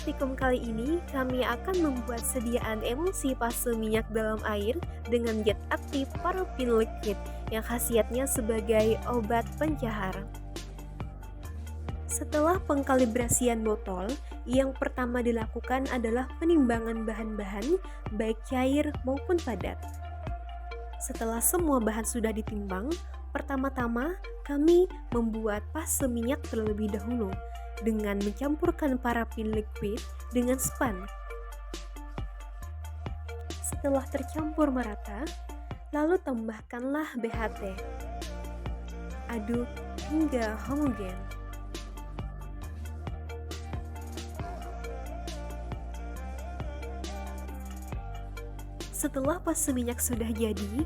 praktikum kali ini, kami akan membuat sediaan emulsi fase minyak dalam air dengan zat aktif parafin liquid yang khasiatnya sebagai obat pencahar. Setelah pengkalibrasian botol, yang pertama dilakukan adalah penimbangan bahan-bahan, baik cair maupun padat. Setelah semua bahan sudah ditimbang, pertama-tama kami membuat fase minyak terlebih dahulu dengan mencampurkan parafin liquid dengan span. Setelah tercampur merata, lalu tambahkanlah BHT. Aduk hingga homogen. Setelah fase minyak sudah jadi,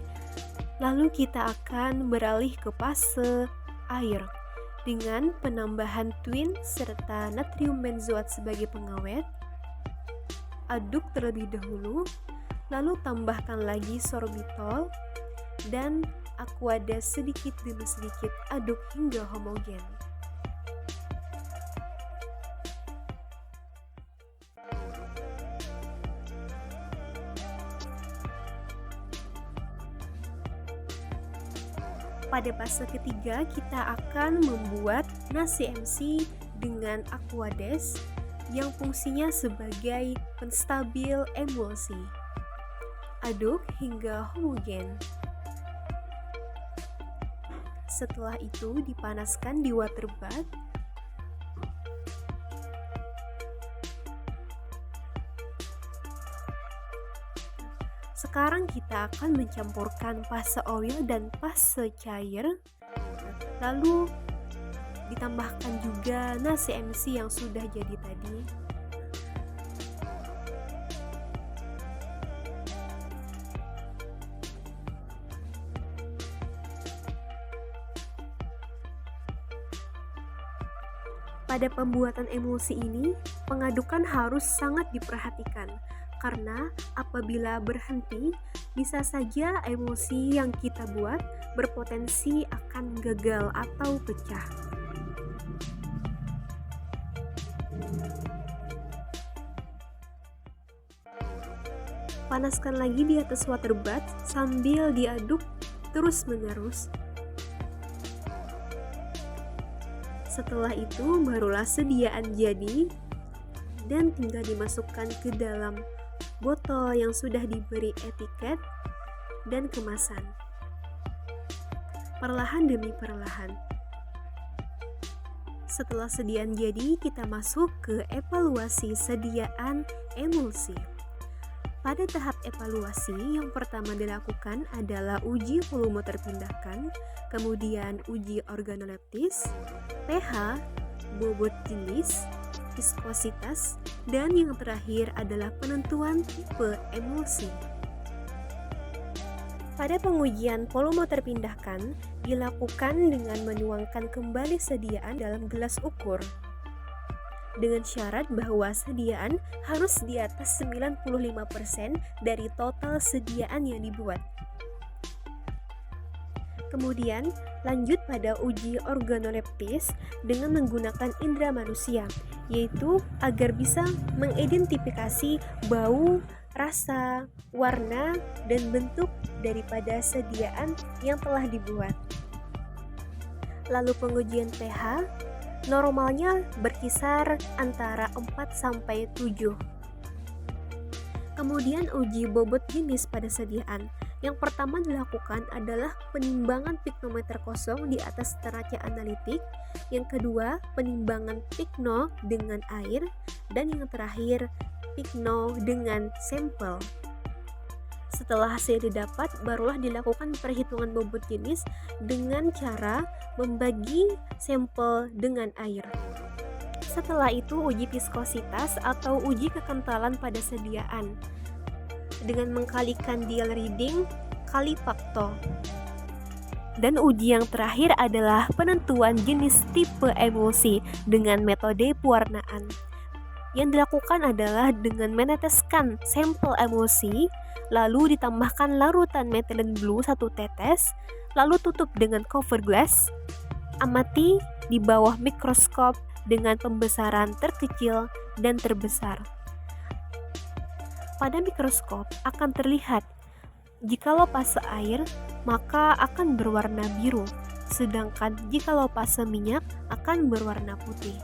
lalu kita akan beralih ke fase air dengan penambahan twin serta natrium benzoat sebagai pengawet. Aduk terlebih dahulu, lalu tambahkan lagi sorbitol dan aquades sedikit demi sedikit, aduk hingga homogen. Pada fase ketiga, kita akan membuat nasi MC dengan aquades yang fungsinya sebagai penstabil emulsi. Aduk hingga homogen. Setelah itu dipanaskan di water bath. Sekarang kita akan mencampurkan fase oil dan fase cair, lalu ditambahkan juga nasi MC yang sudah jadi tadi. Pada pembuatan emulsi ini, pengadukan harus sangat diperhatikan karena apabila berhenti, bisa saja emulsi yang kita buat berpotensi akan gagal atau pecah. Panaskan lagi di atas water bath sambil diaduk terus-menerus. Setelah itu barulah sediaan jadi dan tinggal dimasukkan ke dalam botol yang sudah diberi etiket dan kemasan, perlahan demi perlahan. Setelah sediaan jadi, kita masuk ke evaluasi sediaan emulsi. Pada tahap evaluasi, yang pertama dilakukan adalah uji volume terpindahkan, kemudian uji organoleptis, pH, bobot jenis, viskositas, dan yang terakhir adalah penentuan tipe emulsi. Pada pengujian volume terpindahkan dilakukan dengan menuangkan kembali sediaan dalam gelas ukur dengan syarat bahwa sediaan harus di atas 95% dari total sediaan yang dibuat. Kemudian lanjut pada uji organoleptis dengan menggunakan indera manusia, yaitu agar bisa mengidentifikasi bau, rasa, warna, dan bentuk daripada sediaan yang telah dibuat. Lalu pengujian pH, normalnya berkisar antara 4-7. Kemudian uji bobot jenis pada sediaan. Yang pertama dilakukan adalah penimbangan piknometer kosong di atas neraca analitik. Yang kedua, penimbangan pikno dengan air. Dan yang terakhir, pikno dengan sampel. Setelah hasil didapat, barulah dilakukan perhitungan bobot jenis dengan cara membagi sampel dengan air. Setelah itu, uji viskositas atau uji kekentalan pada sediaan dengan mengkalikan dial reading kali faktor. Dan uji yang terakhir adalah penentuan jenis tipe emulsi dengan metode pewarnaan. Yang dilakukan adalah dengan meneteskan sampel emulsi, lalu ditambahkan larutan methylene blue 1 tetes, lalu tutup dengan cover glass. Amati di bawah mikroskop dengan pembesaran terkecil dan terbesar. Pada mikroskop akan terlihat jikalau fase air maka akan berwarna biru, sedangkan jikalau fase minyak akan berwarna putih.